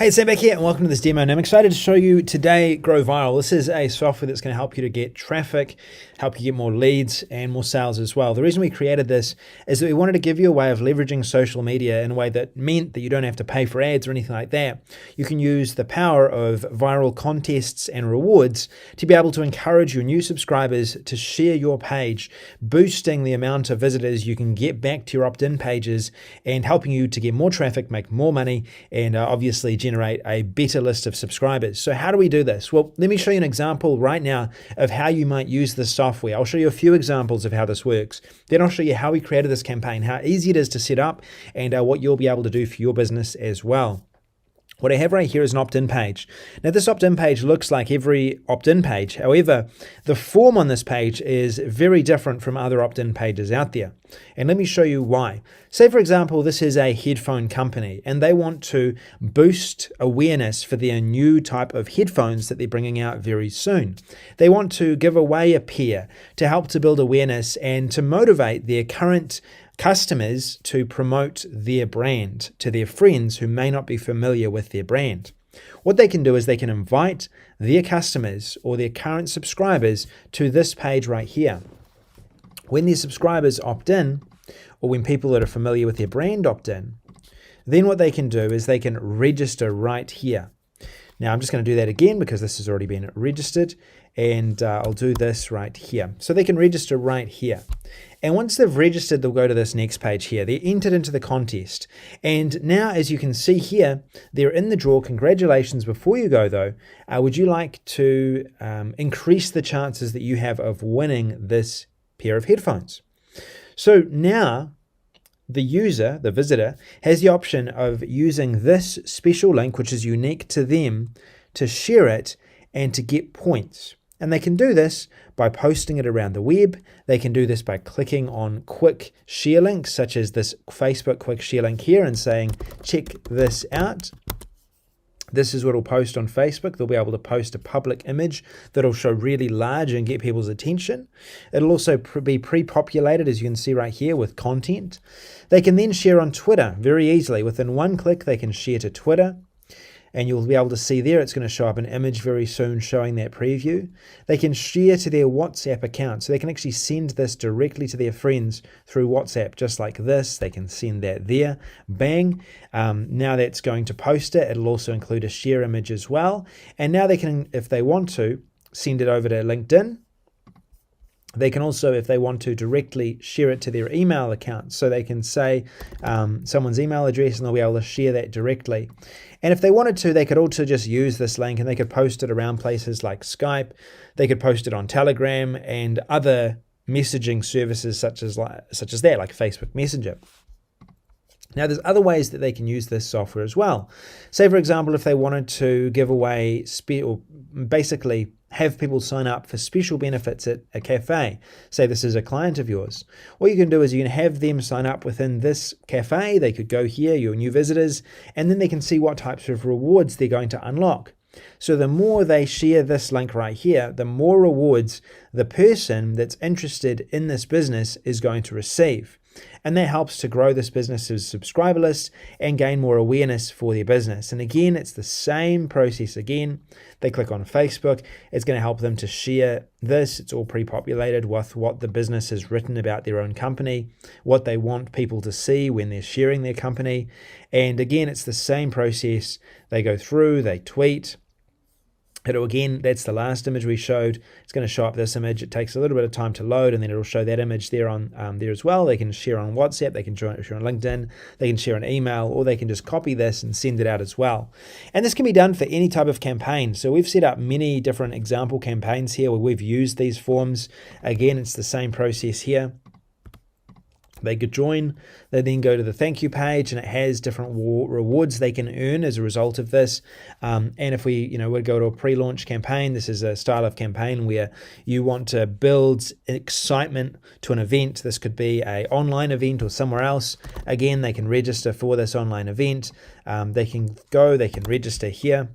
Hey, Sam back here and welcome to this demo. And I'm excited to show you today Growviral. This is a software that's going to help you to get traffic, help you get more leads and more sales as well. The reason we created this is that we wanted to give you a way of leveraging social media in a way that meant that you don't have to pay for ads or anything like that. You can use the power of viral contests and rewards to be able to encourage your new subscribers to share your page, boosting the amount of visitors you can get back to your opt-in pages and helping you to get more traffic, make more money, and obviously generate a better list of subscribers. So how do we do this? Well, let me show you an example right now of how you might use this software. I'll show you a few examples of how this works. Then I'll show you how we created this campaign, how easy it is to set up, and what you'll be able to do for your business as well. What I have right here is an opt-in page. Now this opt-in page looks like every opt-in page. However, the form on this page is very different from other opt-in pages out there. And let me show you why. Say for example, this is a headphone company and they want to boost awareness for their new type of headphones that they're bringing out very soon. They want to give away a pair to help to build awareness and to motivate their current customers to promote their brand to their friends who may not be familiar with their brand. What they can do is they can invite their customers or their current subscribers to this page right here. When their subscribers opt in, or when people that are familiar with their brand opt in, then what they can do is they can register right here. Now I'm just going to do that again because this has already been registered, and I'll do this right here. So they can register right here. And once they've registered, they'll go to this next page here. They're entered into the contest. And now, as you can see here, they're in the draw. Congratulations. Before you go though, would you like to increase the chances that you have of winning this pair of headphones? So now the user, the visitor, has the option of using this special link, which is unique to them, to share it and to get points. And they can do this by posting it around the web. They can do this by clicking on quick share links, such as this Facebook quick share link here, and saying, check this out. This is what will post on Facebook. They'll be able to post a public image that'll show really large and get people's attention. It'll also be pre-populated, as you can see right here, with content. They can then share on Twitter very easily. Within one click, they can share to Twitter. And you'll be able to see there, it's going to show up an image very soon showing that preview. They can share to their WhatsApp account. So they can actually send this directly to their friends through WhatsApp, just like this. They can send that there. Bang. Now that's going to post it. It'll also include a share image as well. And now they can, if they want to, send it over to LinkedIn. They can also, if they want to, directly share it to their email account. So they can say someone's email address and they'll be able to share that directly. And if they wanted to, they could also just use this link and they could post it around places like Skype. They could post it on Telegram and other messaging services such as that, like Facebook Messenger. Now, there's other ways that they can use this software as well. Say, for example, if they wanted to give away, or basically have people sign up for special benefits at a cafe. Say this is a client of yours. What you can do is you can have them sign up within this cafe. They could go here, your new visitors, and then they can see what types of rewards they're going to unlock. So the more they share this link right here, the more rewards the person that's interested in this business is going to receive. And that helps to grow this business's subscriber list and gain more awareness for their business. And again, it's the same process again. They click on Facebook. It's going to help them to share this. It's all pre-populated with what the business has written about their own company, what they want people to see when they're sharing their company. And again, it's the same process. They go through, they tweet. Again, that's the last image we showed. It's going to show up this image. It takes a little bit of time to load, and then it'll show that image there on there as well. They can share on WhatsApp, they can share on LinkedIn, they can share an email, or they can just copy this and send it out as well. And this can be done for any type of campaign. So we've set up many different example campaigns here where we've used these forms. Again, it's the same process here. They could join, they then go to the thank you page, and it has different rewards they can earn as a result of this. And if we would go to a pre-launch campaign, this is a style of campaign where you want to build excitement to an event. This could be an online event or somewhere else. Again, they can register for this online event. They can register here.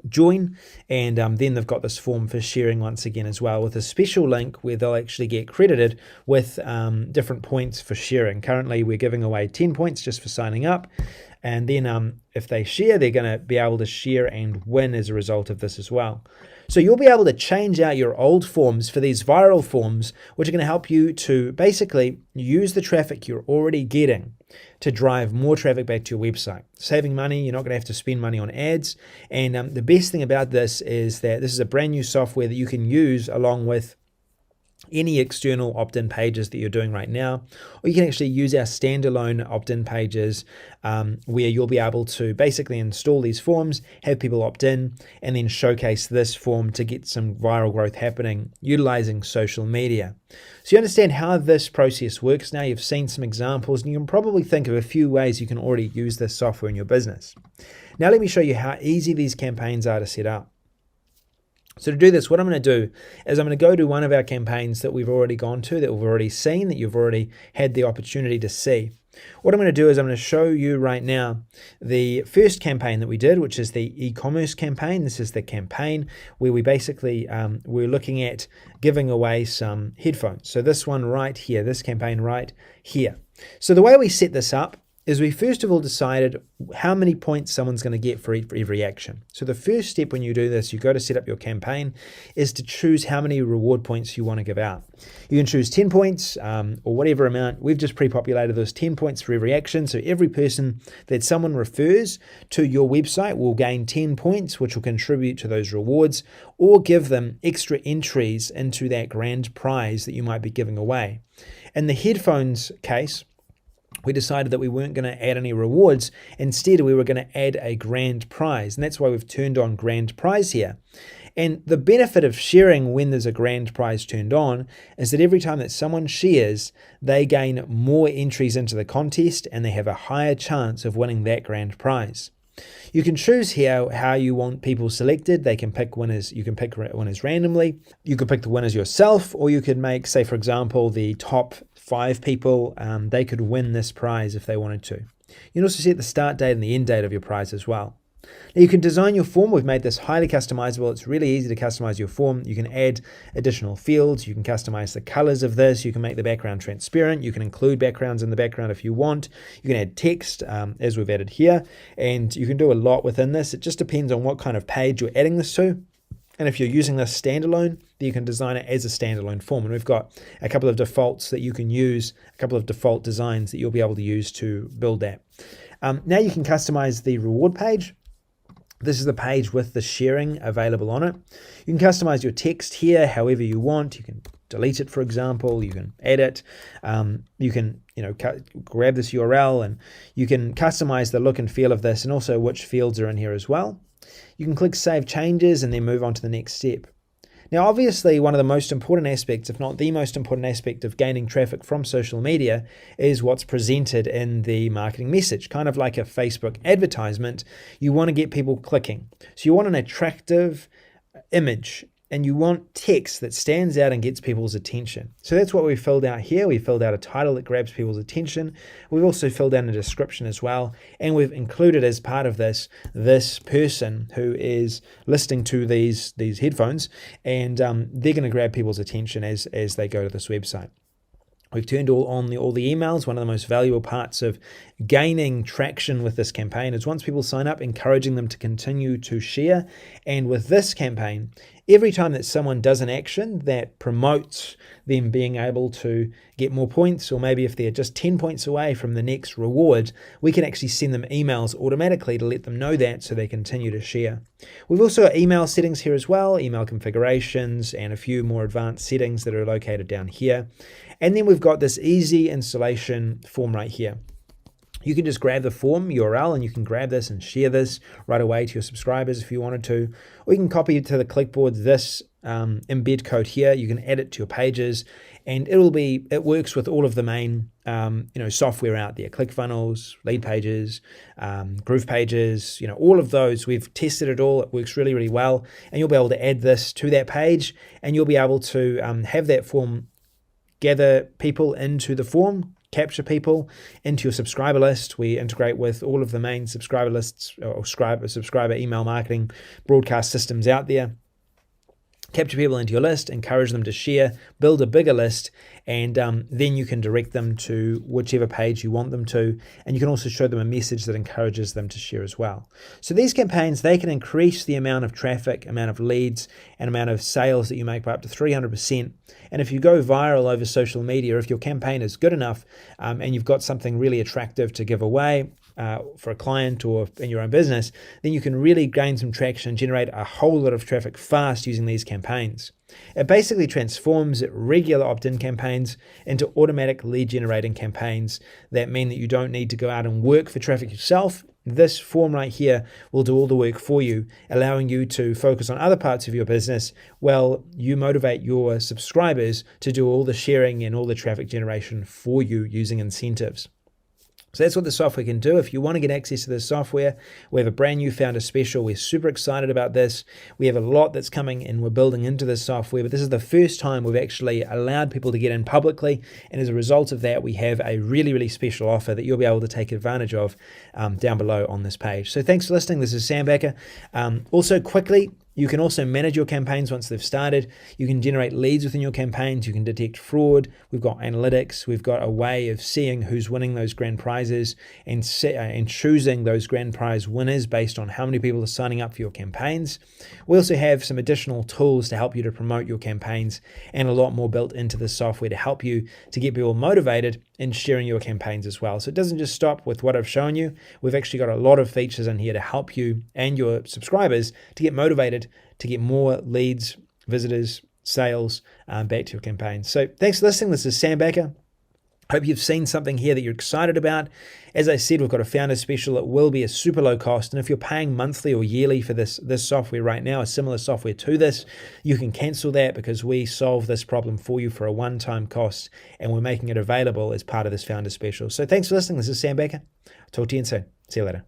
join, and then they've got this form for sharing once again as well, with a special link where they'll actually get credited with different points for sharing. Currently we're giving away 10 points just for signing up, And then if they share, they're going to be able to share and win as a result of this as well. So you'll be able to change out your old forms for these viral forms, which are going to help you to basically use the traffic you're already getting to drive more traffic back to your website. Saving money, you're not going to have to spend money on ads. And the best thing about this is that this is a brand new software that you can use along with any external opt-in pages that you're doing right now, or you can actually use our standalone opt-in pages where you'll be able to basically install these forms, have people opt in, and then showcase this form to get some viral growth happening utilizing social media. So you understand how this process works now. You've seen some examples, and you can probably think of a few ways you can already use this software in your business. Now let me show you how easy these campaigns are to set up. So to do this, what I'm going to do is I'm going to go to one of our campaigns that we've already gone to, that we've already seen, that you've already had the opportunity to see. What I'm going to do is I'm going to show you right now the first campaign that we did, which is the e-commerce campaign. This is the campaign where we basically we're looking at giving away some headphones. So this one right here, this campaign right here. So the way we set this up is we first of all decided how many points someone's going to get for every action. So the first step when you do this, you go to set up your campaign, is to choose how many reward points you want to give out. You can choose 10 points or whatever amount. We've just pre-populated those 10 points for every action. So every person that someone refers to your website will gain 10 points, which will contribute to those rewards or give them extra entries into that grand prize that you might be giving away. In the headphones case, we decided that we weren't going to add any rewards. Instead, we were going to add a grand prize. And that's why we've turned on grand prize here. And the benefit of sharing when there's a grand prize turned on is that every time that someone shares, they gain more entries into the contest and they have a higher chance of winning that grand prize. You can choose here how you want people selected. They can pick winners. You can pick winners randomly. You could pick the winners yourself, or you could make, say, for example, the top 5 people, they could win this prize if they wanted to. You can also set the start date and the end date of your prize as well. Now you can design your form. We've made this highly customizable. It's really easy to customize your form. You can add additional fields. You can customize the colors of this. You can make the background transparent. You can include backgrounds in the background if you want. You can add text as we've added here, and you can do a lot within this. It just depends on what kind of page you're adding this to. And if you're using this standalone, then you can design it as a standalone form. And we've got a couple of defaults that you can use, a couple of default designs that you'll be able to use to build that. Now you can customize the reward page. This is the page with the sharing available on it. You can customize your text here however you want. You can delete it, for example. You can edit. You can grab this URL and you can customize the look and feel of this and also which fields are in here as well. You can click Save Changes and then move on to the next step. Now, obviously, one of the most important aspects, if not the most important aspect of gaining traffic from social media is what's presented in the marketing message, kind of like a Facebook advertisement. You want to get people clicking. So you want an attractive image and you want text that stands out and gets people's attention. So that's what we filled out here. We filled out a title that grabs people's attention. We've also filled out a description as well. And we've included as part of this person who is listening to these headphones, and they're going to grab people's attention as they go to this website. We've turned all the emails. One of the most valuable parts of gaining traction with this campaign is once people sign up, encouraging them to continue to share. And with this campaign, every time that someone does an action that promotes them being able to get more points, or maybe if they're just 10 points away from the next reward, we can actually send them emails automatically to let them know that so they continue to share. We've also got email settings here as well, email configurations, and a few more advanced settings that are located down here. And then we've got this easy installation form right here. You can just grab the form URL and you can grab this and share this right away to your subscribers if you wanted to. Or you can copy to the clipboard this embed code here. You can add it to your pages, and it works with all of the main software out there: ClickFunnels, Lead Pages, Groove Pages, all of those. We've tested it all. It works really, really well. And you'll be able to add this to that page, and you'll be able to have that form gather people into the form, capture people into your subscriber list. We integrate with all of the main subscriber lists or subscriber email marketing broadcast systems out there. capture people into your list, encourage them to share, build a bigger list, and then you can direct them to whichever page you want them to, and you can also show them a message that encourages them to share as well. So these campaigns, they can increase the amount of traffic, amount of leads, and amount of sales that you make by up to 300%. And if you go viral over social media, if your campaign is good enough and you've got something really attractive to give away, for a client or in your own business, then you can really gain some traction and generate a whole lot of traffic fast using these campaigns. It basically transforms regular opt-in campaigns into automatic lead generating campaigns that mean that you don't need to go out and work for traffic yourself. This form right here will do all the work for you, allowing you to focus on other parts of your business while you motivate your subscribers to do all the sharing and all the traffic generation for you using incentives. So that's what the software can do. If you want to get access to this software, we have a brand new founder special. We're super excited about this. We have a lot that's coming and we're building into this software, but this is the first time we've actually allowed people to get in publicly. And as a result of that, we have a really, really special offer that you'll be able to take advantage of down below on this page. So thanks for listening. This is Sam Baker. Also quickly, you can also manage your campaigns once they've started. You can generate leads within your campaigns. You can detect fraud. We've got analytics. We've got a way of seeing who's winning those grand prizes and choosing those grand prize winners based on how many people are signing up for your campaigns. We also have some additional tools to help you to promote your campaigns and a lot more built into the software to help you to get people motivated in sharing your campaigns as well. So it doesn't just stop with what I've shown you. We've actually got a lot of features in here to help you and your subscribers to get motivated to get more leads, visitors, sales back to your campaign. So thanks for listening. This is Sam Baker. Hope you've seen something here that you're excited about. As I said, we've got a founder special. It will be a super low cost. And if you're paying monthly or yearly for this software right now, a similar software to this, you can cancel that because we solve this problem for you for a one-time cost and we're making it available as part of this founder special. So thanks for listening. This is Sam Baker. Talk to you soon. See you later.